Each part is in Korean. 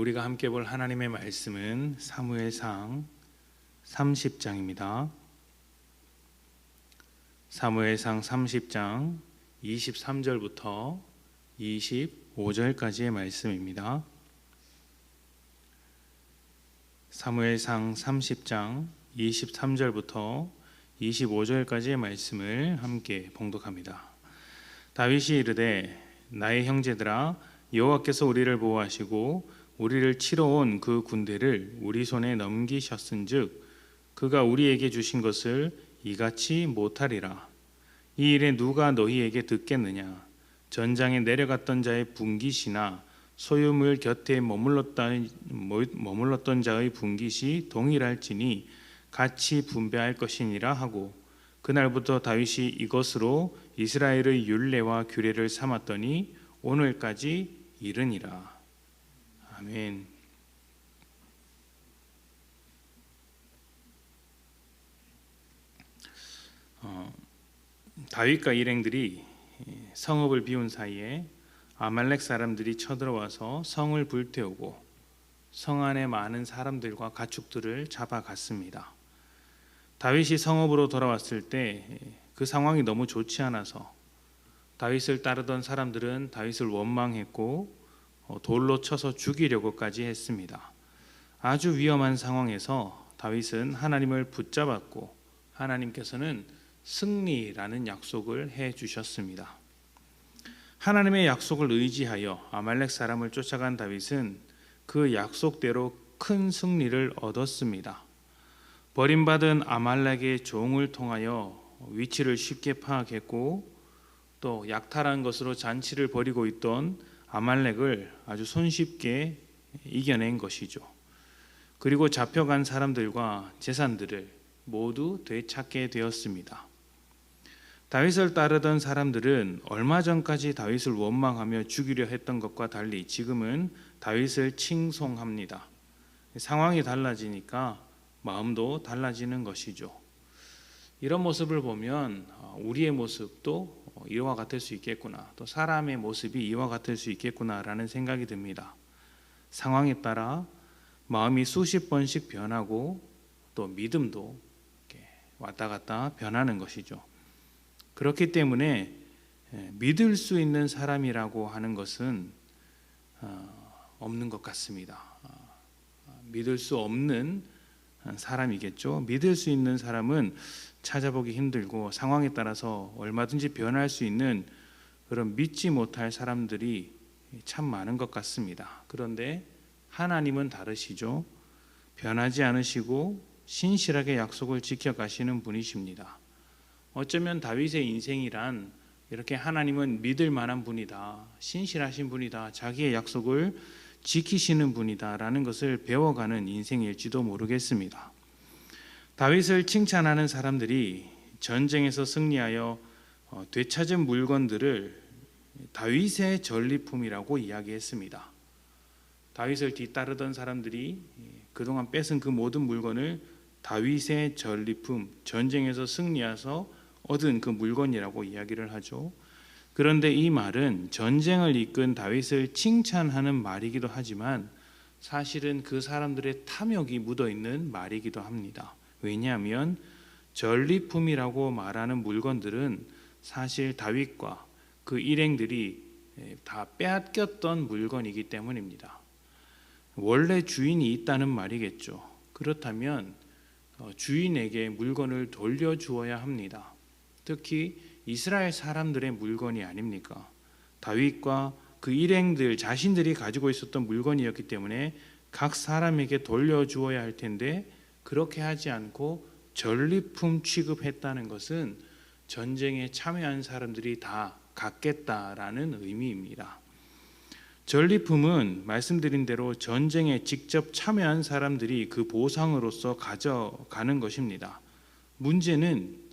우리가 함께 볼 하나님의 말씀은 사무엘상 30장입니다. 사무엘상 30장 23절부터 25절까지의 말씀입니다. 사무엘상 30장 23절부터 25절까지의 말씀을 함께 봉독합니다. 다윗이 이르되 나의 형제들아, 여호와께서 우리를 보호하시고 우리를 치러 온 그 군대를 우리 손에 넘기셨은즉 그가 우리에게 주신 것을 이같이 못하리라. 이 일에 누가 너희에게 듣겠느냐? 전장에 내려갔던 자의 분깃이나 소유물 곁에 머물렀던 자의 분깃이 동일할지니 같이 분배할 것이니라 하고, 그날부터 다윗이 이것으로 이스라엘의 율례와 규례를 삼았더니 오늘까지 이르니라. 아멘. 다윗과 일행들이 성읍을 비운 사이에 아말렉 사람들이 쳐들어와서 성을 불태우고 성 안에 많은 사람들과 가축들을 잡아갔습니다. 다윗이 성읍으로 돌아왔을 때 그 상황이 너무 좋지 않아서 다윗을 따르던 사람들은 다윗을 원망했고 돌로 쳐서 죽이려고까지 했습니다. 아주 위험한 상황에서 다윗은 하나님을 붙잡았고 하나님께서는 승리라는 약속을 해 주셨습니다. 하나님의 약속을 의지하여 아말렉 사람을 쫓아간 다윗은 그 약속대로 큰 승리를 얻었습니다. 버림받은 아말렉의 종을 통하여 위치를 쉽게 파악했고 또 약탈한 것으로 잔치를 벌이고 있던 아말렉을 아주 손쉽게 이겨낸 것이죠. 그리고 잡혀간 사람들과 재산들을 모두 되찾게 되었습니다. 다윗을 따르던 사람들은 얼마 전까지 다윗을 원망하며 죽이려 했던 것과 달리 지금은 다윗을 칭송합니다. 상황이 달라지니까 마음도 달라지는 것이죠. 이런 모습을 보면 우리의 모습도 이와 같을 수 있겠구나, 또 사람의 모습이 이와 같을 수 있겠구나라는 생각이 듭니다. 상황에 따라 마음이 수십 번씩 변하고 또 믿음도 이렇게 왔다 갔다 변하는 것이죠. 그렇기 때문에 믿을 수 있는 사람이라고 하는 것은 없는 것 같습니다. 믿을 수 없는 사람이겠죠. 믿을 수 있는 사람은 찾아보기 힘들고 상황에 따라서 얼마든지 변할 수 있는 그런 믿지 못할 사람들이 참 많은 것 같습니다. 그런데 하나님은 다르시죠. 변하지 않으시고 신실하게 약속을 지켜가시는 분이십니다. 어쩌면 다윗의 인생이란 이렇게 하나님은 믿을 만한 분이다, 신실하신 분이다, 자기의 약속을 지키시는 분이다라는 것을 배워가는 인생일지도 모르겠습니다. 다윗을 칭찬하는 사람들이 전쟁에서 승리하여 되찾은 물건들을 다윗의 전리품이라고 이야기했습니다. 다윗을 뒤따르던 사람들이 그동안 뺏은 그 모든 물건을 다윗의 전리품, 전쟁에서 승리해서 얻은 그 물건이라고 이야기를 하죠. 그런데 이 말은 전쟁을 이끈 다윗을 칭찬하는 말이기도 하지만 사실은 그 사람들의 탐욕이 묻어있는 말이기도 합니다. 왜냐하면 전리품이라고 말하는 물건들은 사실 다윗과 그 일행들이 다 빼앗겼던 물건이기 때문입니다. 원래 주인이 있다는 말이겠죠. 그렇다면 주인에게 물건을 돌려주어야 합니다. 특히 이스라엘 사람들의 물건이 아닙니까? 다윗과 그 일행들 자신들이 가지고 있었던 물건이었기 때문에 각 사람에게 돌려주어야 할 텐데 그렇게 하지 않고 전리품 취급했다는 것은 전쟁에 참여한 사람들이 다 갖겠다라는 의미입니다. 전리품은 말씀드린 대로 전쟁에 직접 참여한 사람들이 그 보상으로서 가져가는 것입니다. 문제는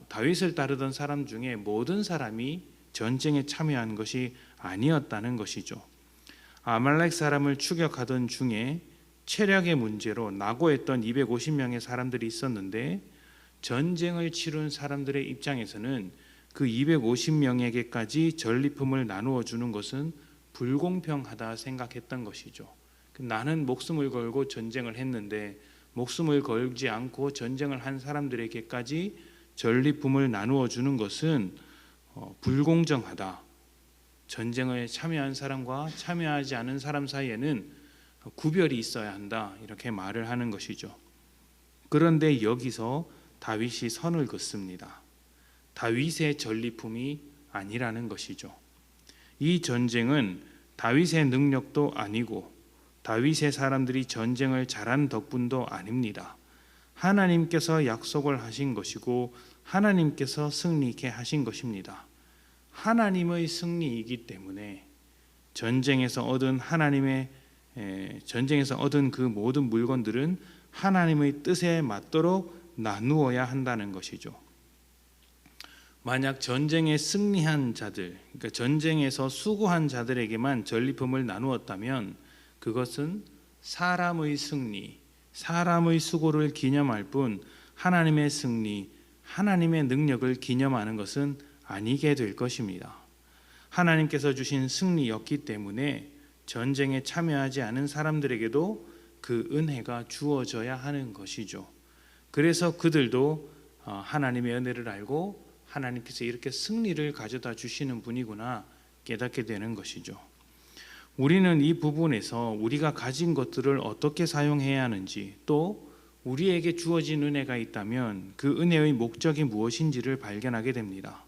다윗을 따르던 사람 중에 모든 사람이 전쟁에 참여한 것이 아니었다는 것이죠. 아말렉 사람을 추격하던 중에 체력의 문제로 낙오했던 250명의 사람들이 있었는데 전쟁을 치룬 사람들의 입장에서는 그 250명에게까지 전리품을 나누어 주는 것은 불공평하다 생각했던 것이죠. 나는 목숨을 걸고 전쟁을 했는데 목숨을 걸지 않고 전쟁을 한 사람들에게까지 전리품을 나누어 주는 것은 불공정하다. 전쟁에 참여한 사람과 참여하지 않은 사람 사이에는 구별이 있어야 한다. 이렇게 말을 하는 것이죠. 그런데 여기서 다윗이 선을 긋습니다. 다윗의 전리품이 아니라는 것이죠. 이 전쟁은 다윗의 능력도 아니고 다윗의 사람들이 전쟁을 잘한 덕분도 아닙니다. 하나님께서 약속을 하신 것이고 하나님께서 승리케 하신 것입니다. 하나님의 승리이기 때문에 전쟁에서 얻은 그 모든 물건들은 하나님의 뜻에 맞도록 나누어야 한다는 것이죠. 만약 전쟁에 승리한 자들, 그러니까 전쟁에서 수고한 자들에게만 전리품을 나누었다면 그것은 사람의 승리, 사람의 수고를 기념할 뿐 하나님의 승리, 하나님의 능력을 기념하는 것은 아니게 될 것입니다. 하나님께서 주신 승리였기 때문에 전쟁에 참여하지 않은 사람들에게도 그 은혜가 주어져야 하는 것이죠. 그래서 그들도 하나님의 은혜를 알고 하나님께서 이렇게 승리를 가져다 주시는 분이구나 깨닫게 되는 것이죠. 우리는 이 부분에서 우리가 가진 것들을 어떻게 사용해야 하는지, 또 우리에게 주어진 은혜가 있다면 그 은혜의 목적이 무엇인지를 발견하게 됩니다.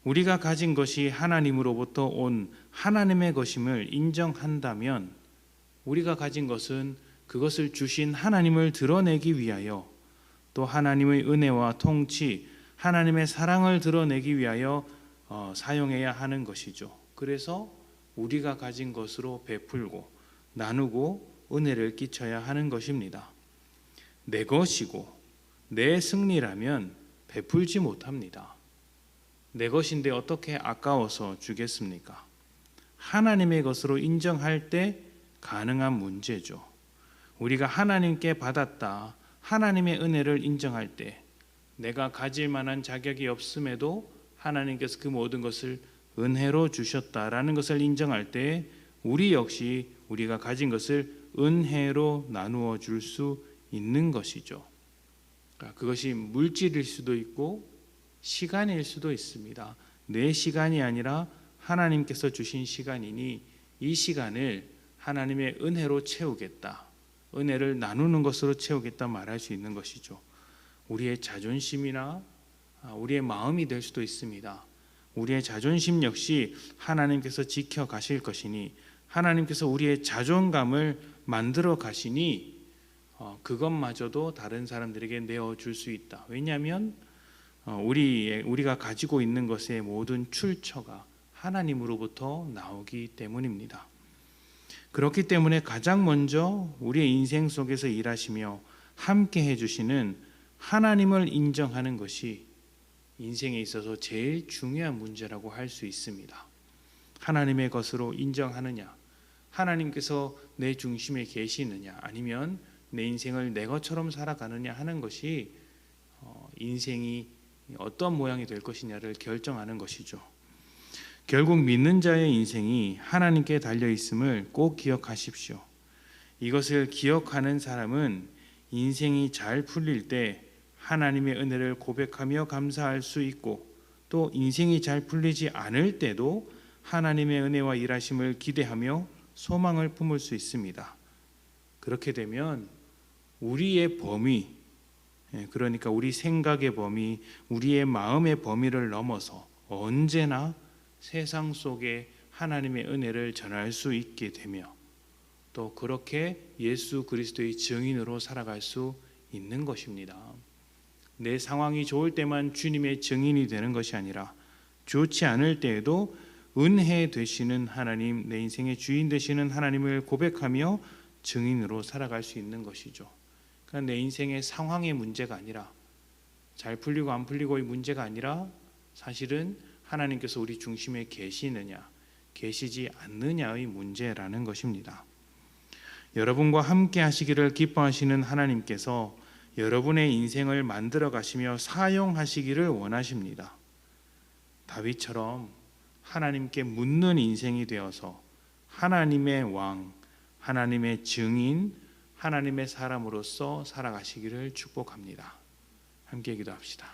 우리가 가진 것이 하나님으로부터 온 하나님의 것임을 인정한다면 우리가 가진 것은 그것을 주신 하나님을 드러내기 위하여, 또 하나님의 은혜와 통치, 하나님의 사랑을 드러내기 위하여 사용해야 하는 것이죠. 그래서 우리가 가진 것으로 베풀고 나누고 은혜를 끼쳐야 하는 것입니다. 내 것이고 내 승리라면 베풀지 못합니다. 내 것인데 어떻게 아까워서 주겠습니까? 하나님의 것으로 인정할 때 가능한 문제죠. 우리가 하나님께 받았다, 하나님의 은혜를 인정할 때 내가 가질 만한 자격이 없음에도 하나님께서 그 모든 것을 은혜로 주셨다라는 것을 인정할 때 우리 역시 우리가 가진 것을 은혜로 나누어 줄 수 있는 것이죠. 그것이 물질일 수도 있고 시간일 수도 있습니다. 내 시간이 아니라 하나님께서 주신 시간이니 이 시간을 하나님의 은혜로 채우겠다, 은혜를 나누는 것으로 채우겠다 말할 수 있는 것이죠. 우리의 자존심이나 우리의 마음이 될 수도 있습니다. 우리의 자존심 역시 하나님께서 지켜 가실 것이니 하나님께서 우리의 자존감을 만들어 가시니 그것마저도 다른 사람들에게 내어줄 수 있다. 왜냐하면 우리가 가지고 있는 것의 모든 출처가 하나님으로부터 나오기 때문입니다. 그렇기 때문에 가장 먼저 우리의 인생 속에서 일하시며 함께 해주시는 하나님을 인정하는 것이 인생에 있어서 제일 중요한 문제라고 할 수 있습니다. 하나님의 것으로 인정하느냐, 하나님께서 내 중심에 계시느냐, 아니면 내 인생을 내 것처럼 살아가느냐 하는 것이 인생이 어떤 모양이 될 것이냐를 결정하는 것이죠. 결국 믿는 자의 인생이 하나님께 달려 있음을 꼭 기억하십시오. 이것을 기억하는 사람은 인생이 잘 풀릴 때 하나님의 은혜를 고백하며 감사할 수 있고, 또 인생이 잘 풀리지 않을 때도 하나님의 은혜와 일하심을 기대하며 소망을 품을 수 있습니다. 그렇게 되면 우리의 범위, 그러니까 우리 생각의 범위, 우리의 마음의 범위를 넘어서 언제나 세상 속에 하나님의 은혜를 전할 수 있게 되며 또 그렇게 예수 그리스도의 증인으로 살아갈 수 있는 것입니다. 내 상황이 좋을 때만 주님의 증인이 되는 것이 아니라 좋지 않을 때에도 은혜 되시는 하나님, 내 인생의 주인 되시는 하나님을 고백하며 증인으로 살아갈 수 있는 것이죠. 그러니까 내 인생의 상황의 문제가 아니라, 잘 풀리고 안 풀리고의 문제가 아니라 사실은 하나님께서 우리 중심에 계시느냐 계시지 않느냐의 문제라는 것입니다. 여러분과 함께 하시기를 기뻐하시는 하나님께서 여러분의 인생을 만들어 가시며 사용하시기를 원하십니다. 다윗처럼 하나님께 묻는 인생이 되어서 하나님의 왕, 하나님의 증인, 하나님의 사람으로서 살아가시기를 축복합니다. 함께 기도합시다.